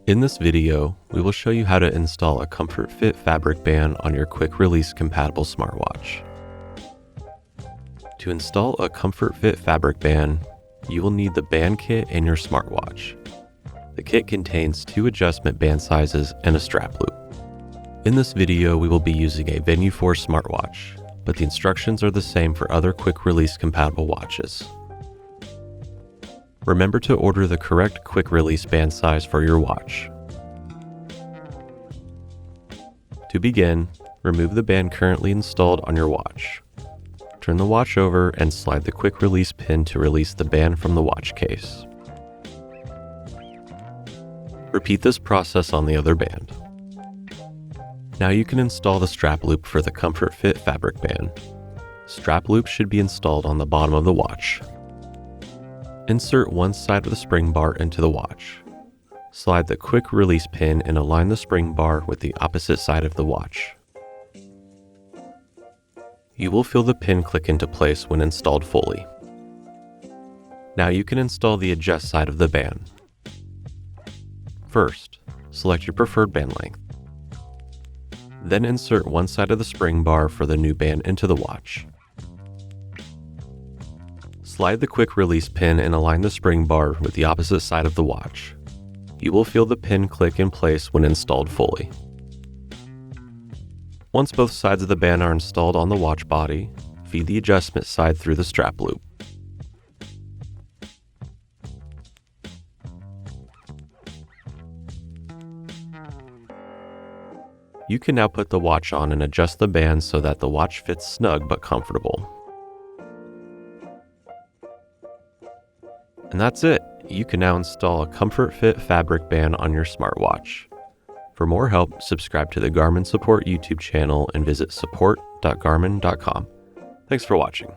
In this video, we will show you how to install a ComfortFit Fabric Band on your quick release compatible smartwatch. To install a ComfortFit Fabric Band, you will need the band kit and your smartwatch. The kit contains 2 adjustment band sizes and a strap loop. In this video, we will be using a Venu 4 smartwatch, but the instructions are the same for other quick release compatible watches. Remember to order the correct quick release band size for your watch. To begin, remove the band currently installed on your watch. Turn the watch over and slide the quick release pin to release the band from the watch case. Repeat this process on the other band. Now you can install the strap loop for the ComfortFit Fabric Band. Strap loop should be installed on the bottom of the watch. Insert one side of the spring bar into the watch. Slide the quick release pin and align the spring bar with the opposite side of the watch. You will feel the pin click into place when installed fully. Now you can install the adjust side of the band. First, select your preferred band length. Then insert one side of the spring bar for the new band into the watch. Slide the quick release pin and align the spring bar with the opposite side of the watch. You will feel the pin click in place when installed fully. Once both sides of the band are installed on the watch body, feed the adjustment side through the strap loop. You can now put the watch on and adjust the band so that the watch fits snug but comfortable. And that's it. You can now install a ComfortFit Fabric Band on your smartwatch. For more help, subscribe to the Garmin Support YouTube channel and visit support.garmin.com. Thanks for watching.